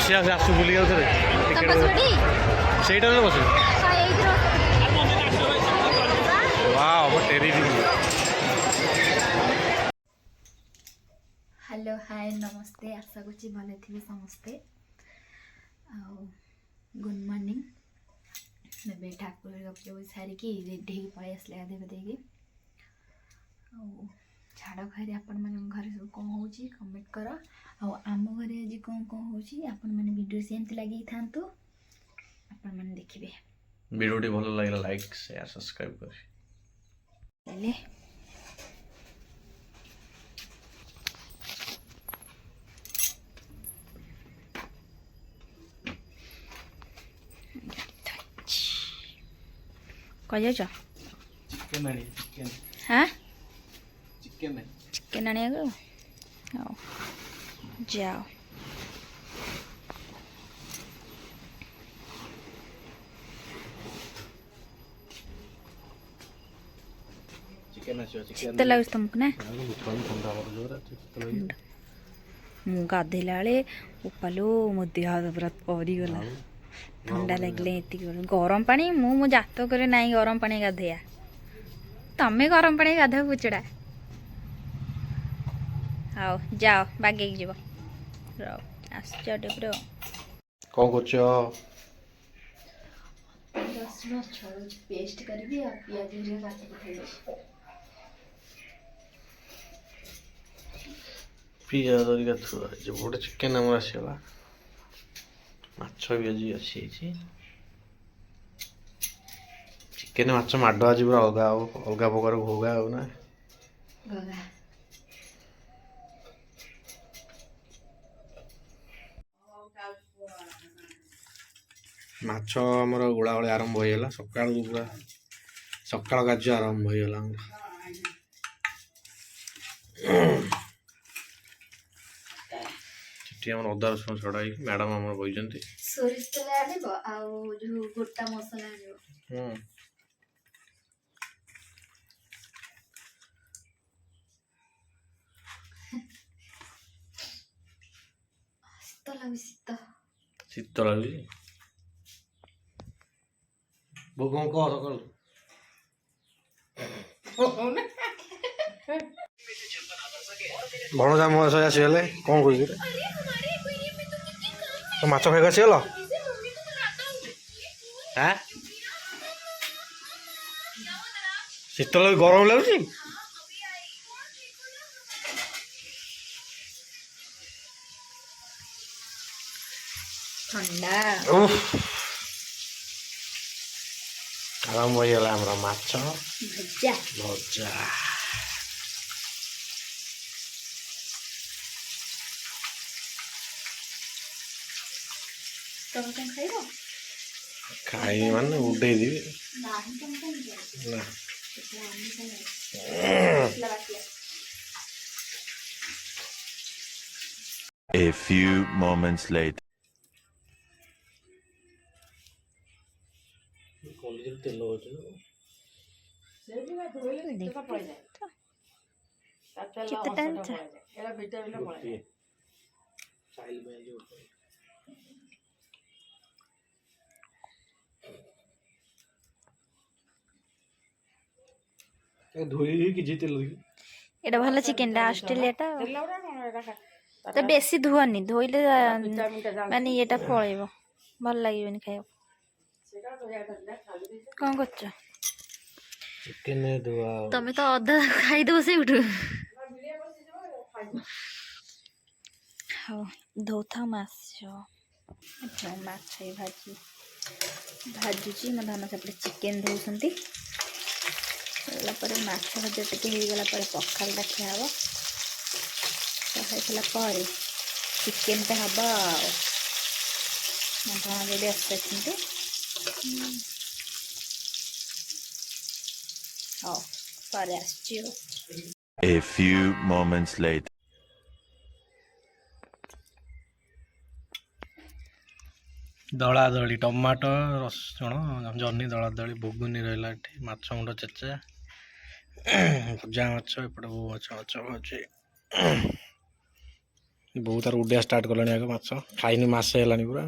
ଆସି ଆସି ଆସୁ ବୁଲି ଯାଉଥିଲେ ସେଇଟାରେ ବସେ हेलो हाय नमस्ते आशा करुँच भले थे समस्ते गुड मॉर्निंग मैं ठाकुर पूजा सारिकी रेडी हो पलि आसले गाधे गाधे छाड़ खैर आपण मैंने घर सब कौन हो कमेंट कर आम घर आज कौन कौन हो आपण मैंने वीडियो सेमती लगे था आपण मैंने देखिए वीडियो भल लगे लाइक शेयर सब्सक्राइब कर कह जाओ चिकन आनी चिकन हाँ चिकन चिकन आने को जाओ चिकन आछो चिकन शीत लगुच तुमको ना मु गाधेला बेले उपालो मो देह पूरा परिगला ठंडा लगे गरम पानी मु जात करे ना गरम पानी गाधेया तमें गरम पानी गाधो पुचड़ा आओ जाओ बागे जीव आसटे कौन कर रसुण छड़ुच पेस्ट करी पियाज काटिक खाई पियाज गोटे चिकेन आम आसला माछ भी आज अच्छी चिकेन माछ माड़ आज पूरा अलग अलग प्रकार घोगा हो ना माछ आमर गोला गोला आरंभ होगा सका पूरा सका कार्य आरंभ होगा अदा रसुण छड़ा मैडम आम बही सोरिष तेल आनिबो आउ जो गोटा मसला आनिबो शीत लागु शीत शीत लगुच बो कौन कह सकाल भणजा मस आसीगले कौन कर तो माछ खाई आसीगल हाँ शीत लगे गरम लगुच ठंडा आरंभ होगा हमारा माछ भजा भजा तुम कौन खाइबो खाई मान उड़े देवी नाही तुम कौन ना A few moments later. तेल धोई कि तेल एटा भल चिकेन ऑस्ट्रेलिया तो बेसी धुआनी धोइले माने एटा पळेबो भल लागिबनी खाइबो कौन करछ चिकेन धुआ तमे तो अधा खाई दो से उठू हाँ धोथा माछ अच्छा माछ भाजी भाजुची मो धान सेपटे चिकेन धोउछंती होला पर माछ भजा टिके हे गला पर पखालटा खियाबो तो हेतला पर चिकेन ता हबा मो धान रेडी आछंती हाँ पर आछियो A few moments later. दला दली टमाटो रसुण जन्नी दला दली भुगुनी रहा माछ मुंड चेचा भजा माछ एपटे बो माछ माछ भाजी ବହୁତ ତାର ଉଡ଼ିଆ ଷ୍ଟାର୍ଟ କଲାଣି ଆଗ ମାଛ ଖାଇନି ମାସେ ହେଲାଣି ପୁରା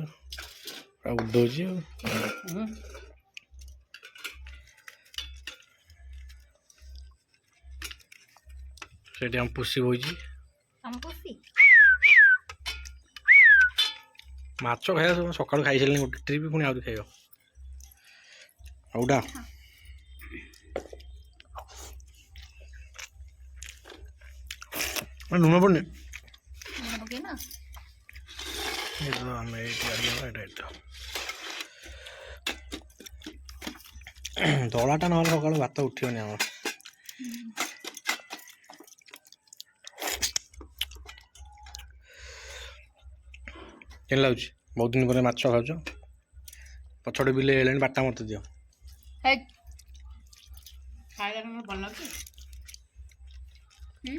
ପୁରା ଉଡ଼ଉଛି ଆଉ ସେଠି ଆମ ପୁଷି ବଇଛି ମାଛ ଖାଇବା ସବୁ ସକାଳୁ ଖାଇସାରିଲେଣି ଗୋଟେ ଟ୍ରିପ୍ ପୁଣି ଆହୁରି ଖାଇବ ଆଉଟା ଲୁଣ ପଡ଼ୁନି ଆମେ ଏଇଠି ଦଳାଟା ନହେଲେ ସକାଳୁ ଭାତ ଉଠିବନି ଆମର କେମିତି ଲାଗୁଛି ବହୁତ ଦିନ ପରେ ମାଛ ଖାଉଛ ପଛଟେ ବିଲେ ହେଲେଣି ବାଟା ମତେ ଦିଅ ଖାଇଲା ଭଲ ଲାଗୁଛି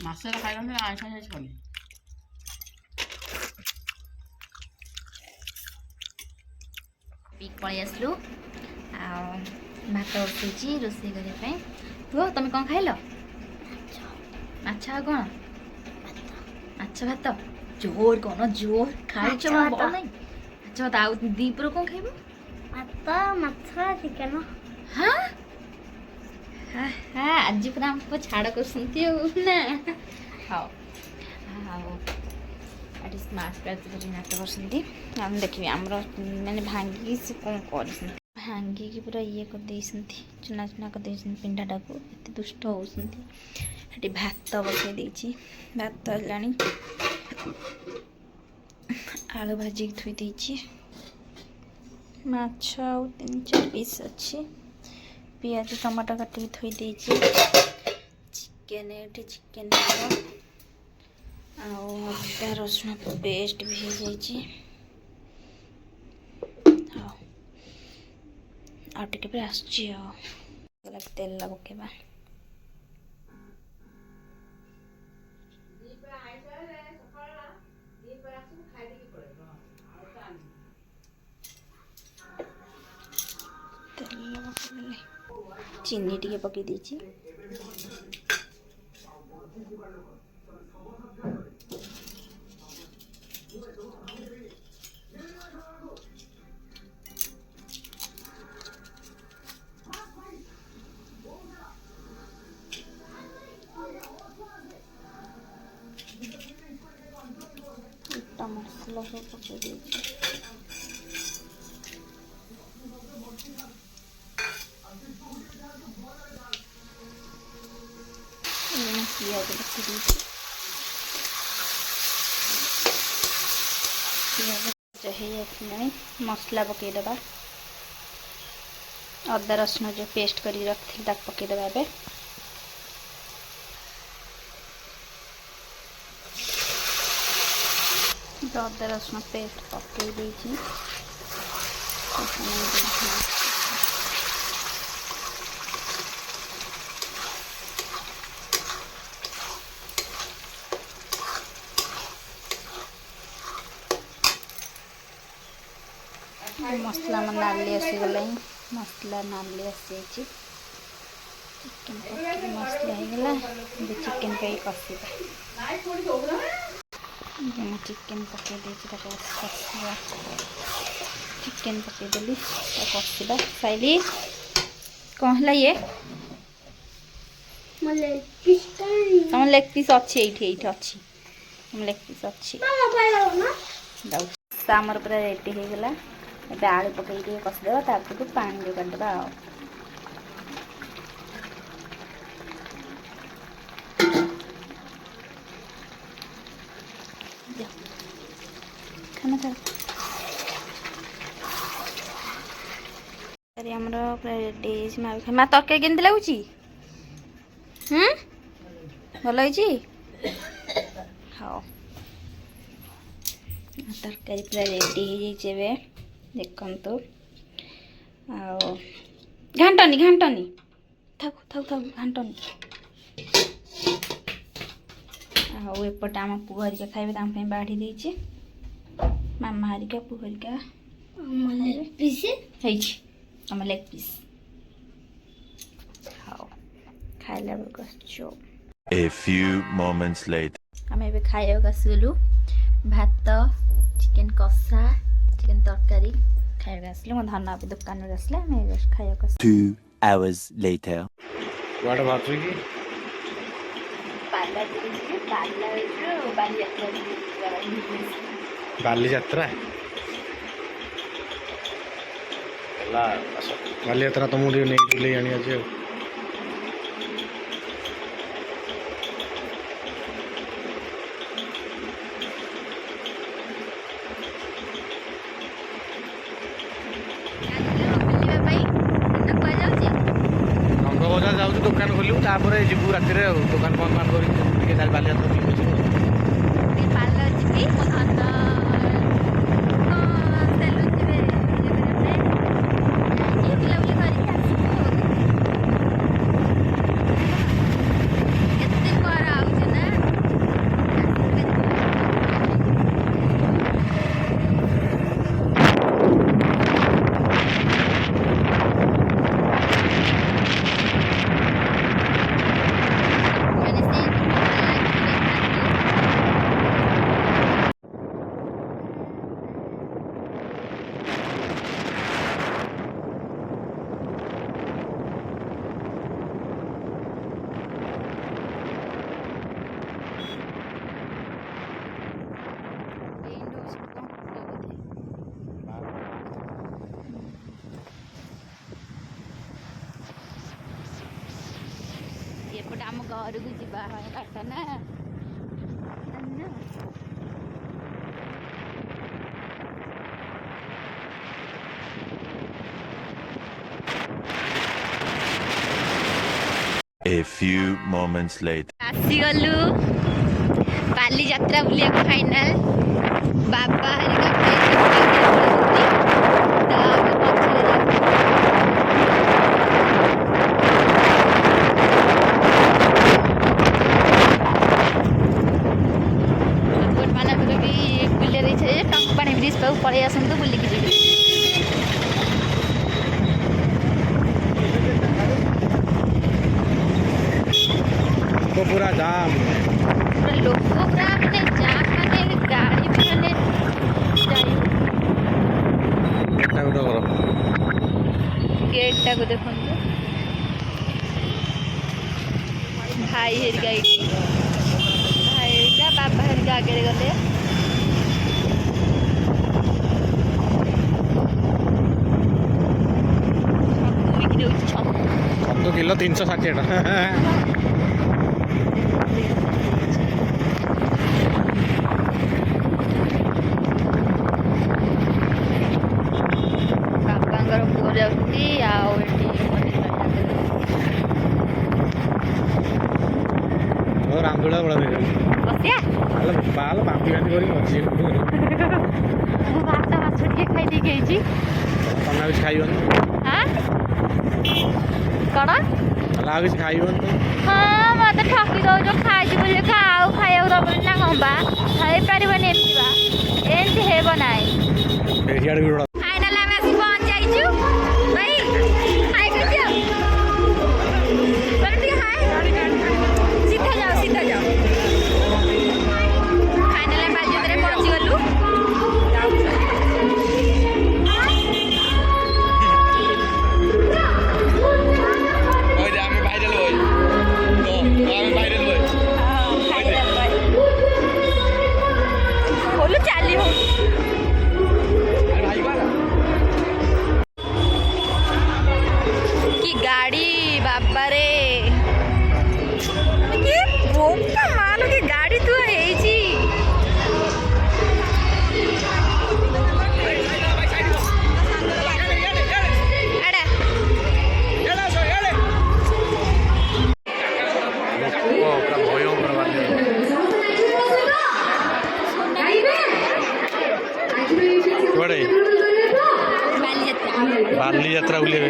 ମାସରେ ଖାଇଲା ଆଇଁଷ ଖାଇନି ପଳେଇ ଆସିଲୁ ଆଉ ଭାତ ବସେଇଛି ରୋଷେଇ କରିବା ପାଇଁ ପୁଅ ତମେ କ'ଣ ଖାଇଲ ମାଛ ଆଉ କ'ଣ ମାଛ ଭାତ ଜୋର କ'ଣ ଜୋର ଖାଇଛ ନାହିଁ ମାଛ ଭାତ ଆଉ ଦ୍ୱିପହର କ'ଣ ଖାଇବ ଭାତ ମାଛ ଚିକେନ ହଁ ଆଜି ପୁରା ଆମକୁ ଛାଡ଼ କରୁଛନ୍ତି ଆଉ ନା ହଉ ଆଉ ଏଠି ସ୍ମାର୍ଟ ପ୍ଲାସ୍ କରି ନାଟ କରୁଛନ୍ତି ଆମେ ଦେଖିବି ଆମର ମାନେ ଭାଙ୍ଗିକି ସେ କ'ଣ କରିଛନ୍ତି ଭାଙ୍ଗିକି ପୁରା ଇଏ କରିଦେଇଛନ୍ତି ଚୁନା ଚୁନା କରିଦେଇଛନ୍ତି ପିଣ୍ଡାଟାକୁ ଏତେ ଦୁଷ୍ଟ ହେଉଛନ୍ତି ଏଠି ଭାତ ବସାଇ ଦେଇଛି ଭାତ ହେଲାଣି ଆଳୁ ଭାଜିକି ଥୋଇ ଦେଇଛି ମାଛ ଆଉ 3-4 ପିସ୍ ଅଛି ପିଆଜ ଟମାଟୋ କାଟିକି ଥୋଇ ଦେଇଛି ଚିକେନ ଏଠି ଚିକେନ ହେବ ଆଉ ଅଦା ରସୁଣ ପେଷ୍ଟ ବି ହେଇଯାଇଛି ହଉ ଆଉ ଟିକେ ପରେ ଆସୁଛି ଆଉ ତେଲ ପକେଇବା ତେଲ ପକେଇଦେଲି ଚିନି ଟିକେ ପକେଇ ଦେଇଛି ମସଲା ସବୁ ପକେଇ ଦେଇଛି ପିଆଜ ପକେଇ ଦେଇଛି ପିଆଜ ହେଇଯାଇଥିଲାଣି ମସଲା ପକେଇଦେବା ଅଦା ରସୁଣ ଯେଉଁ ପେଷ୍ଟ କରିକି ରଖିଥିଲି ତାକୁ ପକେଇଦେବା ଏବେ ଅଦା ରସୁଣ ପେଷ୍ଟ ପକେଇ ଦେଇଛି मसला में नाली आसीगलानी मसला नाली आसी चिकेन मसला होगा चिकेन पे कषा चिकेन पकई कषा चिकेन पकईदेली कषा साइली कौन है ये तुम लेग पीस अच्छी ये अच्छी लेग पीस अच्छी आमर पूरा रेडी हो गला ए आलू पकई कषिदेवा ताकू पानी जो काटदेवा खाना खा आमर पूरा रेडी माँ तरकारी केमती लगुच भल हाँ तरकारी पूरा रेडी हो देखु घाटनी घाटनी थाकु थाकु थाकु घाटनी आउपटे आम पु हरिका खाइबे बाढ़ी देछि मामा हरिका पु हरिका आम लेग पीस हाँ खाइला बेलू A few moments later. आम ए खाइबा आसगलु भात चिकेन कषा चिकेन तरकारी खाइक आसले मो धन अब दुकान आसले खाइक 2 hours later. କୁଆଡ଼େ ବାହାରୁଛୁ କି? ବାଲିଯାତ୍ରା ହେଲା ଆସ ବାଲିଯାତ୍ରା ତମକୁ ଟିକେ ନେଇକି ବୁଲେଇ ଆଣି ଆଜି ଆଉ ରଙ୍ଗ ବଜାର ଯାଉଛୁ ଦୋକାନ ଖୋଲିବୁ ତାପରେ ଯିବୁ ରାତିରେ ଆଉ ଦୋକାନ ବନ୍ଦ ବାନ୍ଦ କରିକି ଟିକେ ଚାଲି ବାଲିଯାତ୍ରା ବୁଲିକି ଆସିବୁ एपटे आम घर को जीवा बाट ना A few moments later. आसीगलु बालीजात्रा बुलिया फाइनाल बाबा टंकपाणी ब्रिज पे पड़े आसतु बुलिकी जी तो पूरा जाम पूरा लोक पूरा माने जाम माने गाड़ी माने गेटा गुटा करो गेटा को देखो भाई हेरिका भाई हेरिका बाबा हेरिका आगे गले छतु किलो 360 टा बाबांकर पुଅ ଯାଉଛି ଆଉ ଏଠି ରାମଦୋଳା ବଳା ବସିଆ ହେଲେ ବାଲ ବାନ୍ତି ବାନ୍ତି କରିକି ଅଛି ମୁଁ ଭାତ ମାଛ ଟିକେ ଖାଇଦେଇକି ହେଇଛି ତମେ ଆଉ କିଛି ଖାଇବନି ହାଁ କ'ଣ ହେଲେ ଆଉ କିଛି ଖାଇବନି ହଁ ମୋତେ ଠକି ଦେଉଛ ଖାଇଛି ବୋଲି ଆଉ ଖାଇବାକୁ ଦେବନି ନା କ'ଣ ବା ହେଇପାରିବନି ଏମିତି ବା ଏମିତି ହେବ ନାହିଁ ସିଆଡ଼େ ବି फाइनल ଆମେ ଆସି ପହଞ୍ଚାଇଛୁ ଭାଇ ହାଇ କରିଦିଅ ବର ଟିକେ ହାଇ ସିଧା ଯାଅ ଫାଇନାଲ ବାଲିଯାତ୍ରାରେ ପହଞ୍ଚିଗଲୁ बोलो चाली हो की गाड़ी बाबा रे ये बोका मालो की गाड़ी तू है जी अड़ा କୁଆଡ଼େ ବାଲିଯାତ୍ରା ବୁଲିବା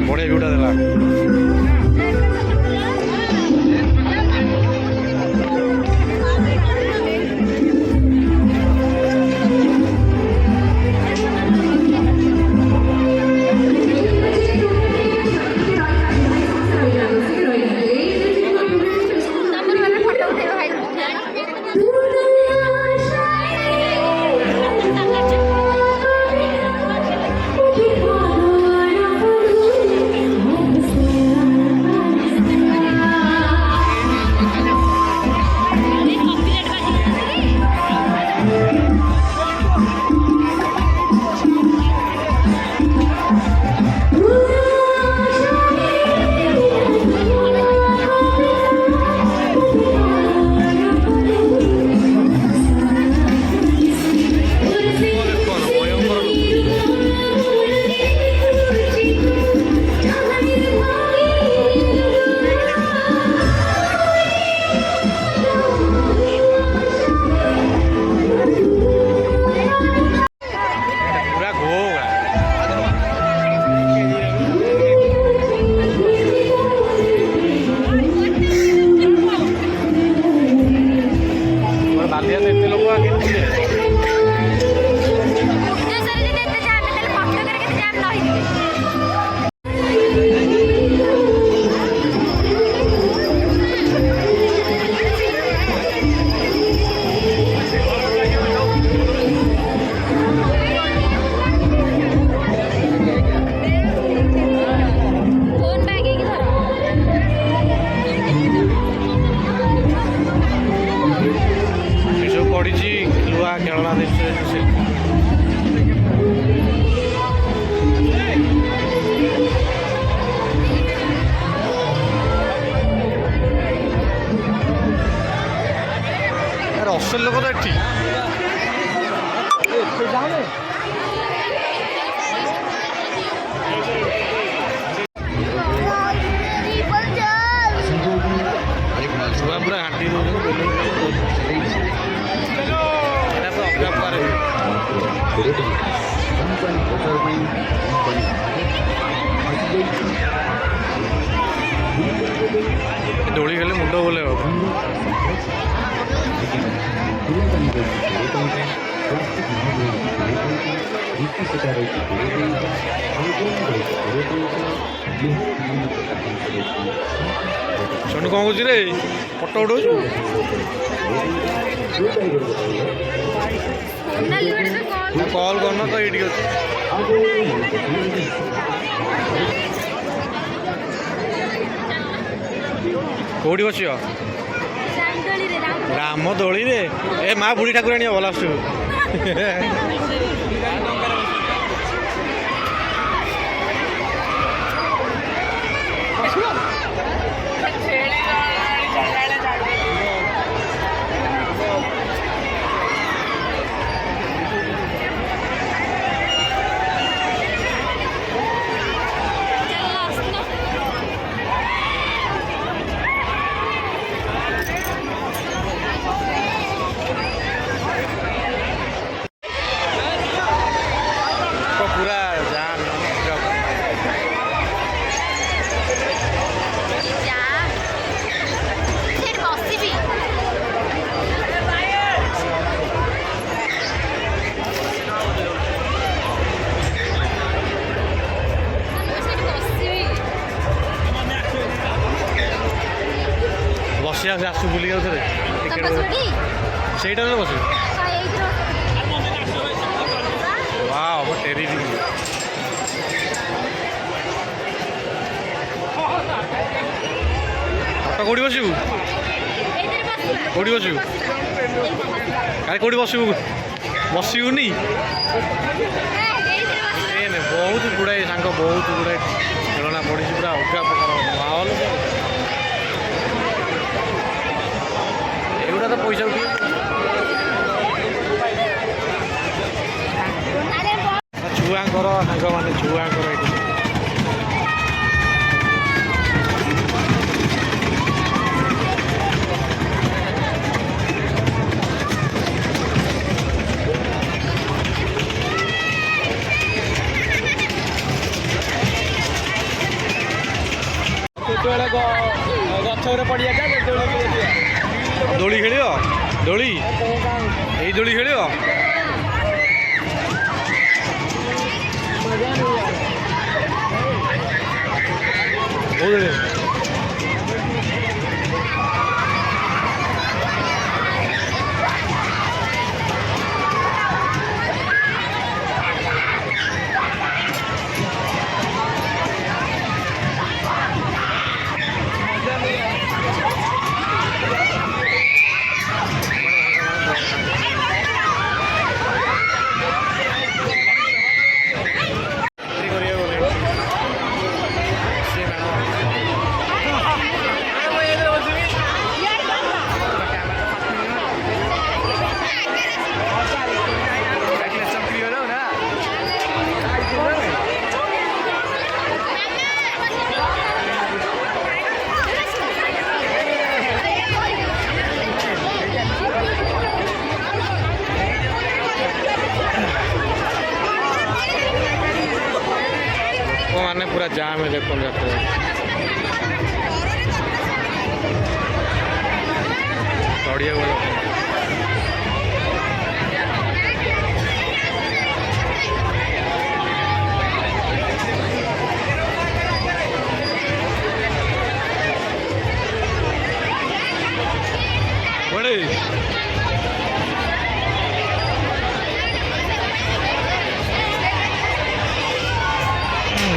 ବଢ଼ିଆ ଭିଉଟା ଦେଲା। ଅସଲ ଲୋକ ତ ଏଠି ଛୁଆ ପୁରା ହାଣ୍ଡି ଦଉଛନ୍ତି ଏଇଟା ତ ଅଲଗା ପ୍ରକାର ଦୋଳି ଖେଳିଲେ ମୁଣ୍ଡ ବୁଲେଇବ। ସୋନୁ କ'ଣ କହୁଛି ରେ ଫଟୋ ଉଠଉଛୁ? କଲ୍ କରୁନ ତ ଏଇଠି ଅଛି। କୋଉଠି ବସିବ? ରାମ ଦୋଳିରେ ଏ ମା ବୁଢ଼ୀ ଠାକୁରାଣୀ ଭଲ ଆସୁଛୁ। ବସିଆ ଆସୁ ବୁଲିକି ଆଉଥରେ ସେଇଟାରେ ବସିବୁ। ୱାଓ ଟେରିଫିକ୍। ଫଟୋ କୋଉଠି ବସିବୁ? କୋଉଠି ବସିବୁ? କାଳେ କୋଉଠି ବସିବୁ? ବସିବୁନି? ବହୁତ ଗୁଡ଼ାଏ ସାଙ୍ଗ ବହୁତ ଗୁଡ଼ାଏ ଖେଳନା ପଡ଼ିଛି ପୁରା ଅଲଗା ପ୍ରକାର ମାହୋଲ। ଏଗୁଡ଼ା ତ ପଇସା ଉଠିବ। ଛୁଆଙ୍କର ସାଙ୍ଗମାନେ ଛୁଆଙ୍କର ଏଠି ଯେତେବେଳେ ଗଛ ଉପରେ ପଡ଼ିଆ ଯା ଯେତେବେଳେ ଦୋଳି ଖେଳିବ ଦୋଳି ଏଇ ଦୋଳି ଖେଳିବ କୋଉ ଦୋଳି ମାନେ ପୁରା ଜାମ୍ ଦେଖନ୍ତୁ ଯାତ୍ରା ଚଢ଼ିଆ ଗଲ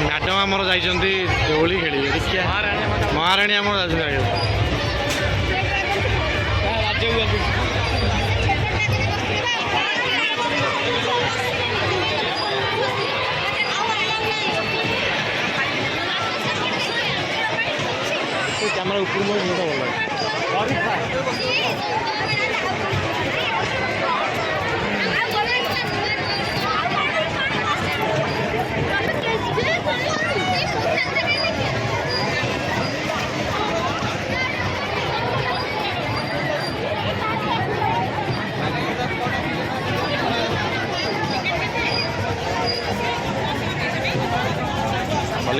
ମ୍ୟାଡ଼ାମ୍ ଆମର ଯାଇଛନ୍ତି ଦୋଳି ଖେଳିବେ ଦେଖିଆ ମହାରାଣୀ ଆମର ଯାଇଛନ୍ତି କ୍ୟାମେରା ଉପରୁ ଭଲ ଲାଗେ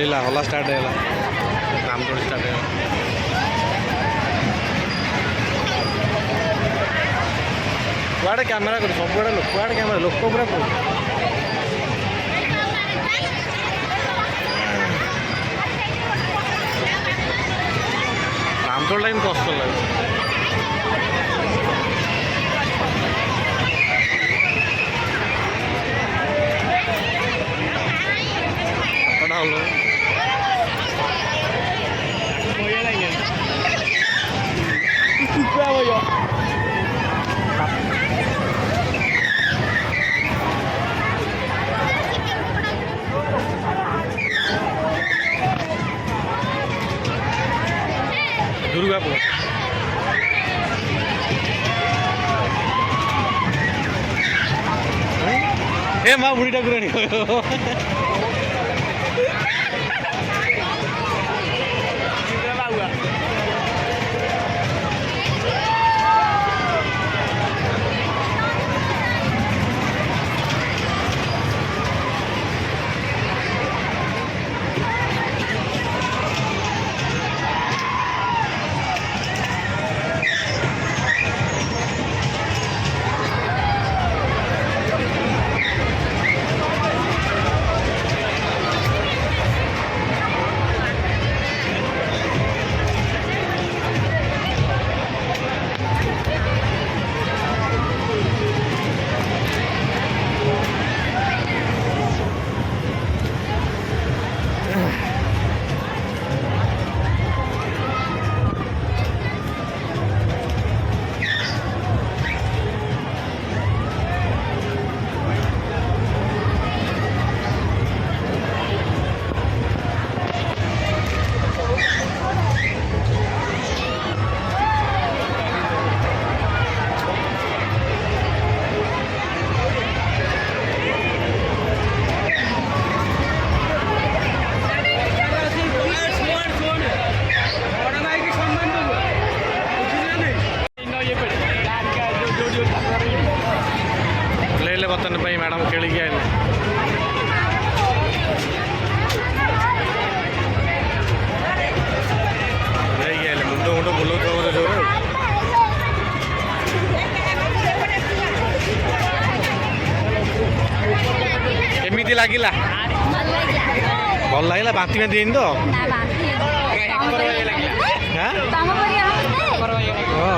हल्ला हल्ला स्टार्ट है रामदोड़ी स्टार्ट है कुआड़े कैमेरा कर सब कुआड़े कैमेरा लोक पूरा रामदोड़ लाइन कष्ट लगे दुर्गापुर ए माँ बुढ़ी ठाकुराणी ଲାଗିଲା ଭଲ ଲାଗିଲା ବାନ୍ତି ବାନ୍ତି ହେଇନି ତ ନା ବାନ୍ତି ହାଁ ତମ ପରିକା ହଁ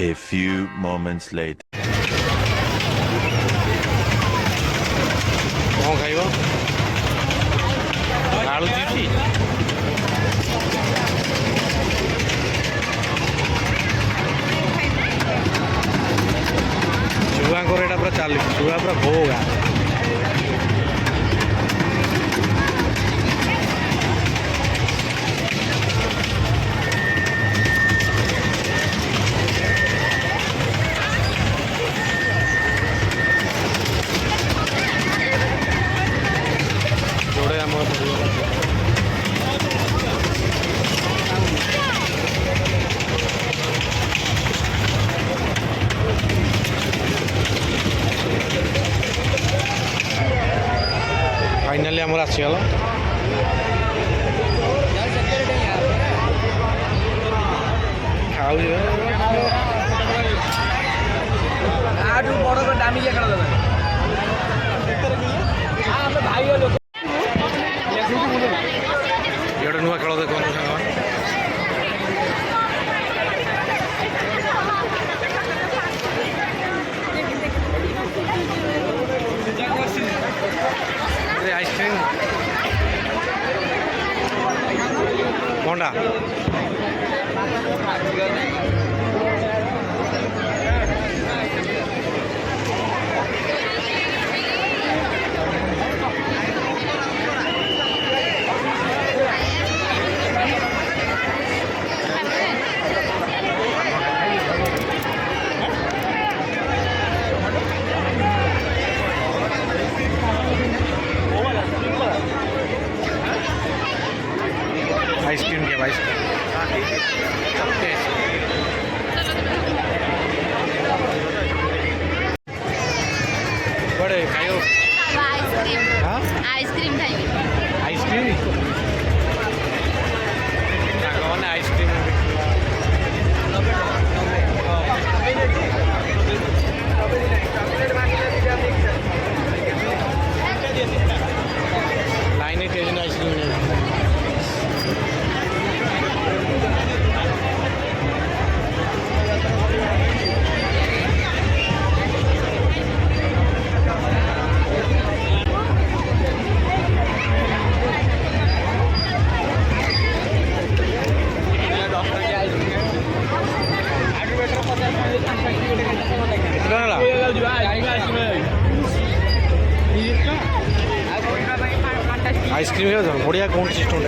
A few moments later. କ'ଣ ଖାଇବ ଆଳୁ ଚିପ୍ସ ଛୁଆଙ୍କର ଏଇଟା ପୁରା ଚାଲିଛି ଛୁଆ ପୁରା ଭୋଗା ଯୋଡ଼େ ଆମର फाइनाली आमर आसीगला ଗୋଟେ ନୂଆ ଖେଳ ଦେଖନ୍ତୁ ସାଙ୍ଗମାନେ आइसक्रीम कौनटा आइसक्रीम के बड़े खाइयो आइसक्रीम हाँ आइसक्रीम खाइबे आइसक्रीम साଙ୍ଗମାନେ आइसक्रीम लाइन आइसक्रीम आइसक्रीम बढ़िया कौन सिस्टम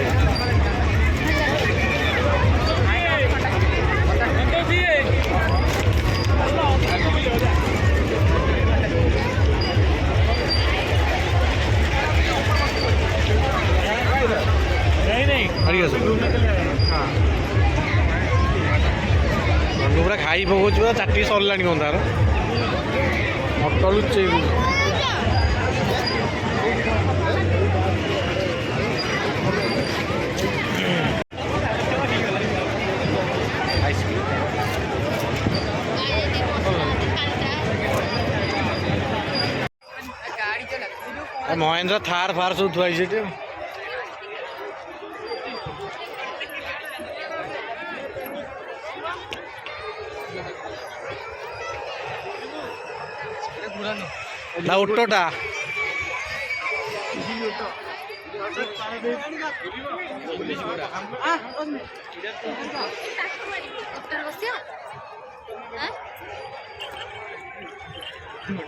पूरा खाई पकाच चाटी सरला कौन तार अटलुचे महेंद्र थार फार सब थुआई से ना उठोटा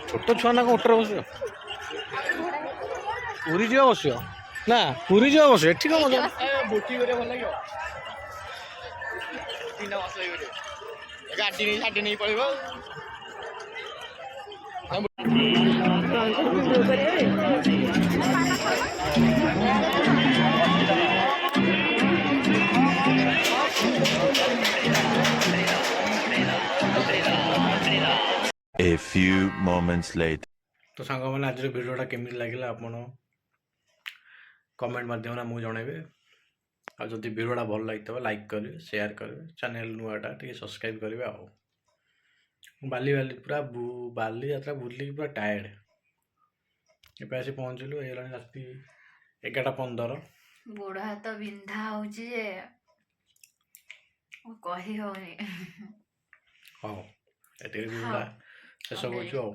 छोट छुआ ना उठर बस पूरी जा बस ना पूरी जा बस एठी कौन मजा गाड़ी नहीं छाड़ी नहीं पड़ेगा A few moments later. तो सांग मैंने आज भिडियोटा केमी लगे आप कमेंट मध्यम मुझे जनइबे आ जदि भिडियोटा भल लगी लाइक करेंगे शेयर करेंगे चैनल नुआटा टे सब्सक्राइब करेंगे आ बाली बाली पूरा बाली यात्रा बुलिक पूरा टायर्ड ଏବେ ଆସି ପହଞ୍ଚିଲୁ, ହେଇଗଲାଣି ରାତି 11:15। ଗୋଡ଼ ହାତ ବିନ୍ଧା ହଉଛି ଯେ କହି ହଉନି। ହଉ ଏତିକି ଭିଡ଼ିଓଟା ଶେଷ କରୁଛୁ ଆଉ।